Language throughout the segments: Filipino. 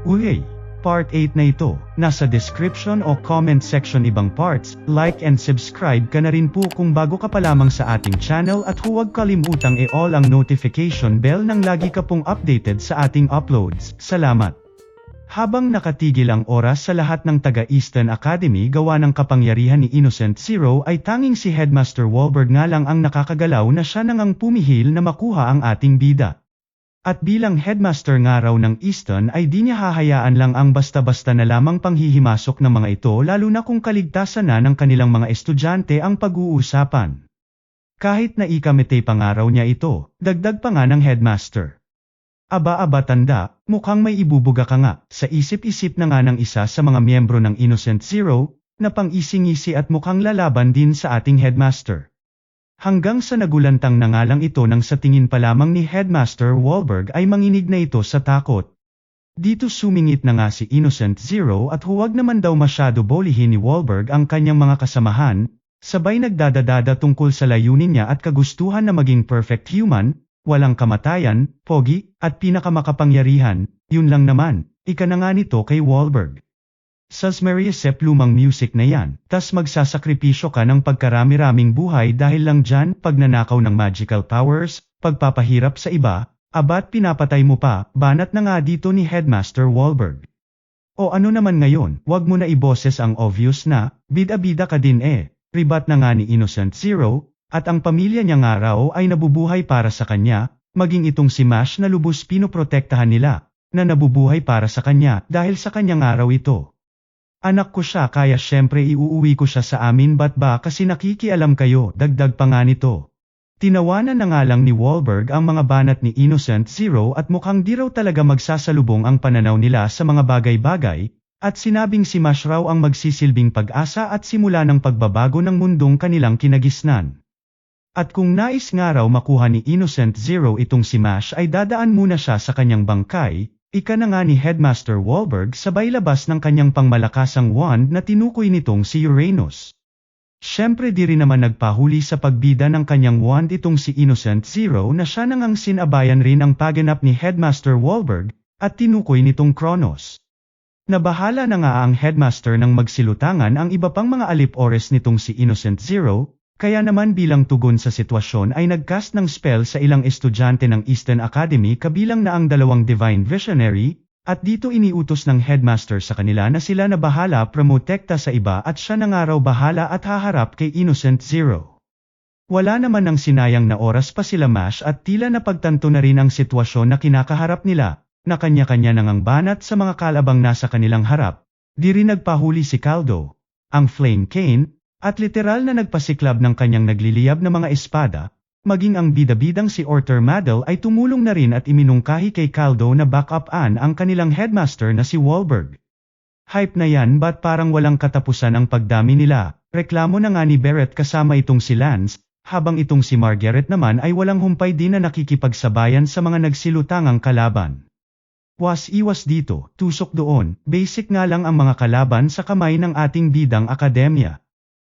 Uhey! Part 8 na ito, nasa description o comment section ibang parts, like and subscribe ka na rin po kung bago ka pa lamang sa ating channel at huwag kalimutang i-all ang notification bell nang lagi ka pong updated sa ating uploads. Salamat! Habang nakatigil ang oras sa lahat ng taga-Eastern Academy gawa ng kapangyarihan ni Innocent Zero ay tanging si Headmaster Wahlberg nga lang ang nakakagalaw na siya nang ang pumihil na makuha ang ating bida. At bilang headmaster nga raw ng Easton ay di niya hahayaan lang ang basta-basta na lamang panghihimasok ng mga ito lalo na kung kaligtasan na ng kanilang mga estudyante ang pag-uusapan. Kahit na ikamete pa nga raw niya ito, dagdag pa nga ng headmaster. Aba tanda, mukhang may ibubuga ka nga, sa isip-isip na nga ng isa sa mga miyembro ng Innocent Zero, na pang-ising-isi at mukhang lalaban din sa ating headmaster. Hanggang sa nagulantang na nga lang ito nang sa tingin pa lamang ni Headmaster Wahlberg ay manginig na ito sa takot. Dito sumingit na nga si Innocent Zero at huwag naman daw masyado bolihin ni Wahlberg ang kanyang mga kasamahan, sabay nagdadadada tungkol sa layunin niya at kagustuhan na maging perfect human, walang kamatayan, pogi, at pinakamakapangyarihan, yun lang naman, ika na nga nito kay Wahlberg. Sasmeriasep lumang music na yan, tas magsasakripisyo ka ng pagkarami-raming buhay dahil lang dyan pagnanakaw ng magical powers, pagpapahirap sa iba, abat pinapatay mo pa, banat na nga dito ni Headmaster Wahlberg. O ano naman ngayon, wag mo na iboses ang obvious na, bida-bida ka din ribat na nga ni Innocent Zero, at ang pamilya niya nga raw ay nabubuhay para sa kanya, maging itong si Mash na lubos pinoprotektahan nila, na nabubuhay para sa kanya dahil sa kanyang araw ito. Anak ko siya kaya syempre iuuwi ko siya sa amin ba't ba kasi nakikialam kayo, dagdag pa nga nito. Tinawanan na nga lang ni Wahlberg ang mga banat ni Innocent Zero at mukhang di raw talaga magsasalubong ang pananaw nila sa mga bagay-bagay, at sinabing si Mash raw ang magsisilbing pag-asa at simula ng pagbabago ng mundong kanilang kinagisnan. At kung nais nga raw makuha ni Innocent Zero itong si Mash ay dadaan muna siya sa kanyang bangkay, ika na nga ni Headmaster Wahlberg sabay labas ng kanyang pangmalakasang wand na tinukoy nitong si Uranus. Siyempre di rin naman nagpahuli sa pagbida ng kanyang wand itong si Innocent Zero na siya nang ang sinabayan rin ang paganap ni Headmaster Wahlberg, at tinukoy nitong Kronos. Nabahala na nga ang headmaster nang magsilutangan ang iba pang mga alip-ores nitong si Innocent Zero, kaya naman bilang tugon sa sitwasyon ay nagcast ng spell sa ilang estudyante ng Eastern Academy kabilang na ang dalawang Divine Visionary, at dito iniutos ng headmaster sa kanila na sila na bahala promotekta sa iba at siya na nga raw bahala at haharap kay Innocent Zero. Wala naman ng sinayang na oras pa sila Mash at tila napagtanto na rin ang sitwasyon na kinakaharap nila, na kanya-kanya nang ang banat sa mga kalabang nasa kanilang harap, di rin nagpahuli si Caldo, ang Flame Cane, at literal na nagpasiklab ng kanyang nagliliyab na mga espada, maging ang bida-bidang si Orter Madel ay tumulong na rin at iminungkahi kay Caldo na back-up-an ang kanilang headmaster na si Wahlberg. Hype na yan ba't parang walang katapusan ang pagdami nila, reklamo na nga ni Barrett kasama itong si Lance, habang itong si Margaret naman ay walang humpay din na nakikipagsabayan sa mga nagsilutangang kalaban. Was-iwas dito, tusok doon, basic nga lang ang mga kalaban sa kamay ng ating bidang akademya.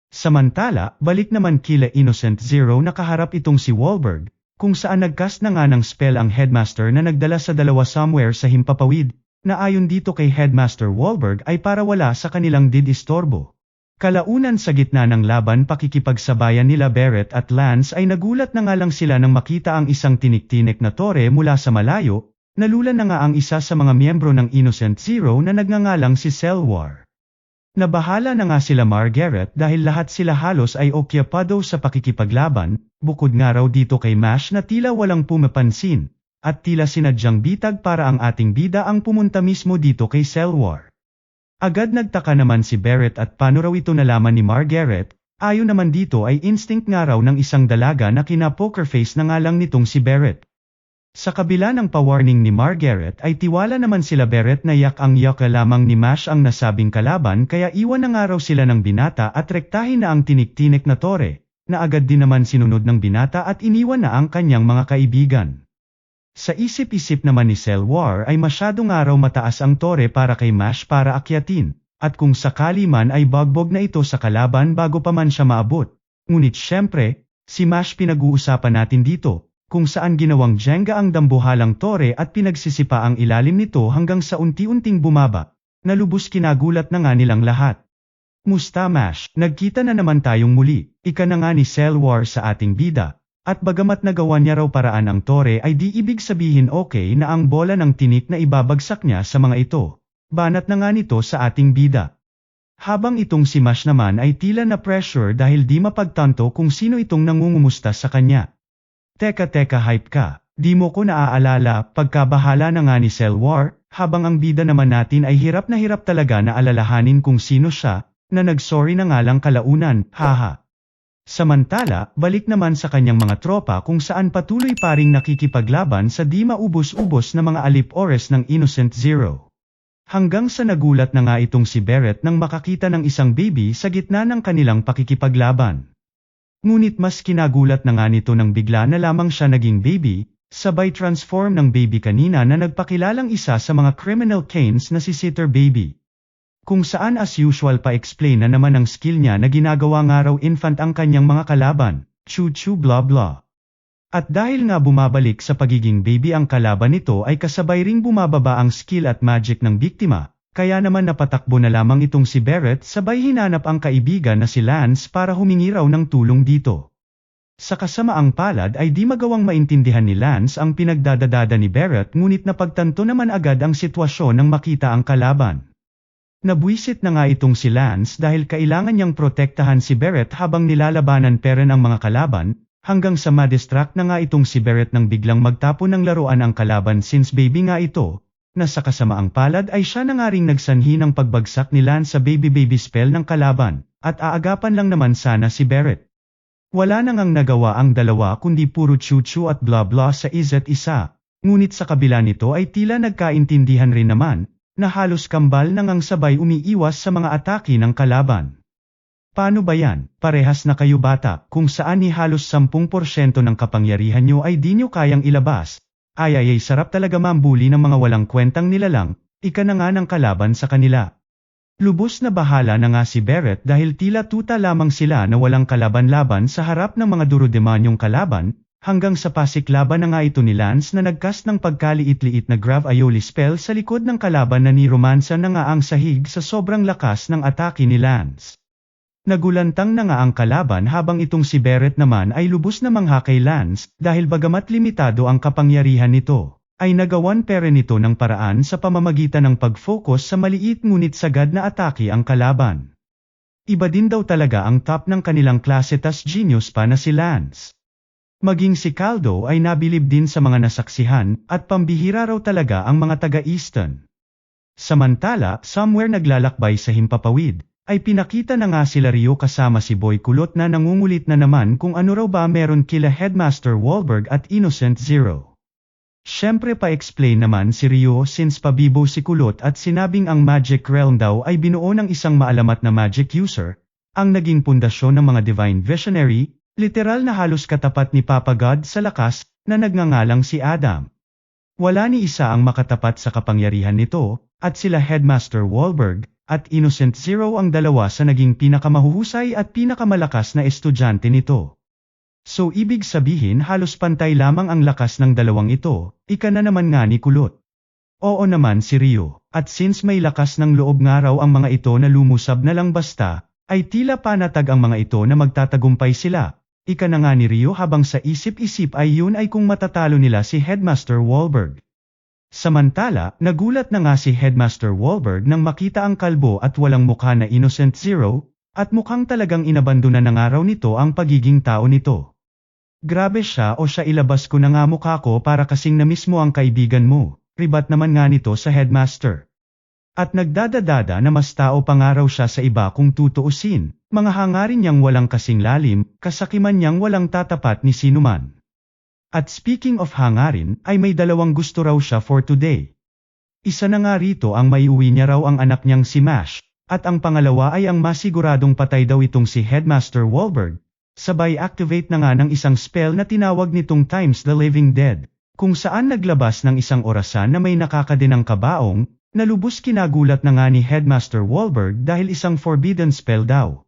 Samantala, balik naman kila Innocent Zero na kaharap itong si Wahlberg, kung saan nagcast na nga ng spell ang headmaster na nagdala sa dalawa somewhere sa himpapawid, na ayon dito kay Headmaster Wahlberg ay para wala sa kanilang didistorbo. Kalaunan sa gitna ng laban pakikipagsabayan nila Barrett at Lance ay nagulat na nga lang sila nang makita ang isang tinik-tinik na tore mula sa malayo, nalulan na nga ang isa sa mga miyembro ng Innocent Zero na nagngangalang si Selwar. Nabahala na nga sila Margaret dahil lahat sila halos ay okyapado sa pakikipaglaban, bukod nga raw dito kay Mash na tila walang pumapansin, at tila sinadyang bitag para ang ating bida ang pumunta mismo dito kay Selwar. Agad nagtaka naman si Barrett at paano raw ito nalaman ni Margaret, ayon naman dito ay instinct nga raw ng isang dalaga na kina-pokerface na nga lang nitong si Barrett. Sa kabila ng pa-warning ni Margaret ay tiwala naman sila Barrett na yak lamang ni Mash ang nasabing kalaban kaya iwan na nga raw sila ng binata at rektahin na ang tinik-tinik na tore, na agad din naman sinunod ng binata at iniwan na ang kanyang mga kaibigan. Sa isip-isip naman ni Selwar ay masyado nga raw mataas ang tore para kay Mash para akyatin, at kung sakali man ay bagbog na ito sa kalaban bago pa man siya maabot. Ngunit syempre, si Mash pinag-uusapan natin dito, kung saan ginawang Jenga ang dambuhalang tore at pinagsisipa ang ilalim nito hanggang sa unti-unting bumaba, na lubos kinagulat na nga nilang lahat. Musta Mash, nagkita na naman tayong muli, ika na nga ni Selwar sa ating bida, at bagamat nagawa niya raw paraan ang tore ay di ibig sabihin okay na ang bola ng tinik na ibabagsak niya sa mga ito. Banat na nga nito sa ating bida. Habang itong si Mash naman ay tila na pressure dahil di mapagtanto kung sino itong nangungumusta sa kanya. Teka hype ka, di mo ko naaalala, pagkabahala na nga ni Selwar, habang ang bida naman natin ay hirap talaga na alalahanin kung sino siya, na nagsorry na nga lang kalaunan, haha. Samantala, balik naman sa kanyang mga tropa kung saan patuloy pa ring nakikipaglaban sa di maubos-ubos na mga alip-ores ng Innocent Zero. Hanggang sa nagulat na nga itong si Barrett nang makakita ng isang baby sa gitna ng kanilang pakikipaglaban. Ngunit mas kinagulat na nga nito nang bigla na lamang siya naging baby, sabay transform ng baby kanina na nagpakilalang isa sa mga criminal canes na si Sitter Baby. Kung saan as usual pa-explain na naman ang skill niya na ginagawa nga raw infant ang kanyang mga kalaban, chu blah blah. At dahil nga bumabalik sa pagiging baby ang kalaban nito ay kasabay ring bumababa ang skill at magic ng biktima, kaya naman napatakbo na lamang itong si Barrett sabay hinanap ang kaibigan na si Lance para humingi raw ng tulong dito. Sa kasamaang palad ay di magawang maintindihan ni Lance ang pinagdadadada ni Barrett ngunit napagtanto naman agad ang sitwasyon nang makita ang kalaban. Nabwisit na nga itong si Lance dahil kailangan niyang protektahan si Barrett habang nilalabanan peren ang mga kalaban, hanggang sa madistract na nga itong si Barrett nang biglang magtapon ng laruan ang kalaban since baby nga ito, na sa kasamaang palad ay siya na nga ring nagsanhi ng pagbagsak ni Lance sa baby spell ng kalaban, at aagapan lang naman sana si Barrett. Wala na ngang nagawa ang dalawa kundi puro chu at blah blah sa isa't isa, ngunit sa kabila nito ay tila nagkaintindihan rin naman, na halos kambal na ngang sabay umiiwas sa mga atake ng kalaban. Paano ba yan? Parehas na kayo bata, kung saan ni halos 10% ng kapangyarihan nyo ay di nyo kayang ilabas. Ay sarap talaga mambuli ng mga walang kwentang nilalang, ika na nga ng kalaban sa kanila. Lubos na bahala na nga si Barrett dahil tila tuta lamang sila na walang kalaban-laban sa harap ng mga durodemanyong kalaban, hanggang sa pasiklaban na nga ito ni Lance na nagcast ng pagkaliit-liit na Grav Aioli spell sa likod ng kalaban na niromansa na nga ang sahig sa sobrang lakas ng atake ni Lance. Nagulantang na nga ang kalaban habang itong si Barrett naman ay lubos na mangha kay Lance dahil bagamat limitado ang kapangyarihan nito, ay nagawan pere nito ng paraan sa pamamagitan ng pag-focus sa maliit ngunit sagad na atake ang kalaban. Iba din daw talaga ang top ng kanilang klase tas genius pa na si Lance. Maging si Caldo ay nabilib din sa mga nasaksihan at pambihira raw talaga ang mga taga-Easton. Samantala, somewhere naglalakbay sa himpapawid, ay pinakita na nga sila Rio kasama si Boy Kulot na nangungulit na naman kung ano raw ba meron kila Headmaster Wahlberg at Innocent Zero. Syempre pa-explain naman si Rio since pabibo si Kulot at sinabing ang Magic Realm daw ay binuo ng isang maalamat na magic user, ang naging pundasyon ng mga Divine Visionary, literal na halos katapat ni Papa God sa lakas, na nagngangalang si Adam. Wala ni isa ang makatapat sa kapangyarihan nito, at sila Headmaster Wahlberg, at Innocent Zero ang dalawa sa naging pinakamahuhusay at pinakamalakas na estudyante nito. So ibig sabihin halos pantay lamang ang lakas ng dalawang ito, ika na naman nga ni Kulot. Oo naman si Rio, at since may lakas ng loob nga raw ang mga ito na lumusab na lang basta, ay tila panatag ang mga ito na magtatagumpay sila. Ika na nga ni Rio habang sa isip-isip ay yun ay kung matatalo nila si Headmaster Wahlberg. Samantala, nagulat na nga si Headmaster Wahlberg nang makita ang kalbo at walang mukha na Innocent Zero, at mukhang talagang inabandona na nga raw nito ang pagiging tao nito. Grabe siya o siya ilabas ko na nga mukha ko para kasing na mismo ang kaibigan mo, ribat naman nga nito sa Headmaster. At nagdadadada na mas tao pa nga raw siya sa iba kung tutuusin, mga hangarin niyang walang kasing lalim, kasakiman niyang walang tatapat ni sinuman. At speaking of hangarin, ay may dalawang gusto raw siya for today. Isa na nga rito ang maiuwi niya raw ang anak niyang si Mash, at ang pangalawa ay ang masiguradong patay daw itong si Headmaster Wahlberg, sabay activate na nga ng isang spell na tinawag nitong Times the Living Dead, kung saan naglabas ng isang orasan na may nakakadinang kabaong, na lubos kinagulat na nga ni Headmaster Wahlberg dahil isang forbidden spell daw.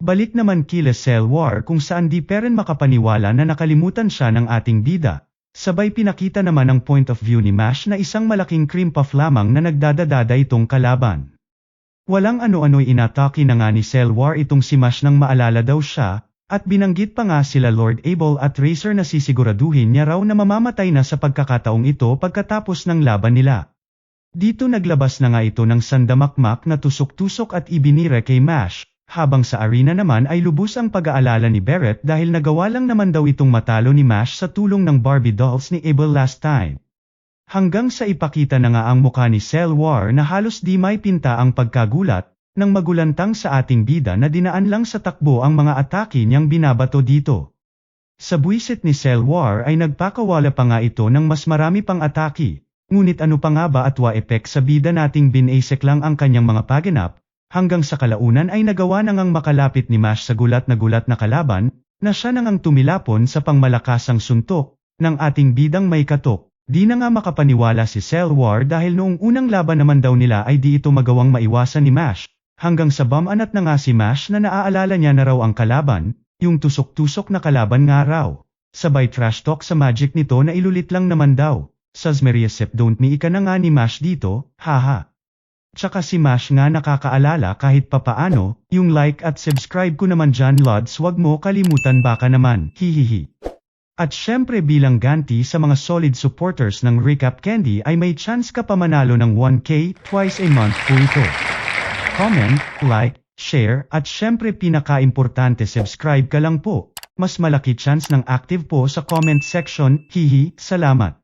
Balik naman kila Cell War kung saan di pa rin makapaniwala na nakalimutan siya ng ating bida. Sabay pinakita naman ang point of view ni Mash na isang malaking cream puff lamang na nagdadadada itong kalaban. Walang ano-ano'y inatake na nga ni Cell War itong si Mash nang maalala daw siya, at binanggit pa nga sila Lord Abel at Razor na sisiguraduhin niya raw na mamamatay na sa pagkakataong ito pagkatapos ng laban nila. Dito naglabas na nga ito ng sandamakmak na tusok-tusok at ibinira kay Mash, habang sa arena naman ay lubos ang pag-aalala ni Barrett dahil nagawa lang naman daw itong matalo ni Mash sa tulong ng Barbie dolls ni Abel last time. Hanggang sa ipakita na nga ang mukha ni Cell War na halos di may pinta ang pagkagulat, nang magulantang sa ating bida na dinaan lang sa takbo ang mga atake niyang binabato dito. Sa buwisit ni Cell War ay nagpakawala pa nga ito ng mas marami pang atake, ngunit ano pa nga ba at wa-epek sa bida nating binasek lang ang kanyang mga paganap, hanggang sa kalaunan ay nagawa na ngang makalapit ni Mash sa gulat na kalaban, na siya na ngang tumilapon sa pangmalakasang suntok ng ating bidang may katok. Di na nga makapaniwala si Cell War dahil noong unang laban naman daw nila ay di ito magawang maiwasan ni Mash, hanggang sa bumanat na nga si Mash na naaalala niya na raw ang kalaban, yung tusok-tusok na kalaban nga raw. Sabay trash talk sa magic nito na ilulit lang naman daw. Sasmeriasep don't me ika na nga ni Mash dito, haha. Tsaka si Mash nga nakakaalala kahit papaano, yung like at subscribe ko naman dyan Lods, wag mo kalimutan baka naman, hihihi. At syempre bilang ganti sa mga solid supporters ng Recap Candy ay may chance ka pa manalo ng 1K twice a month po ito. Comment, like, share, at syempre pinaka-importante subscribe ka lang po. Mas malaki chance ng active po sa comment section, hihi, salamat.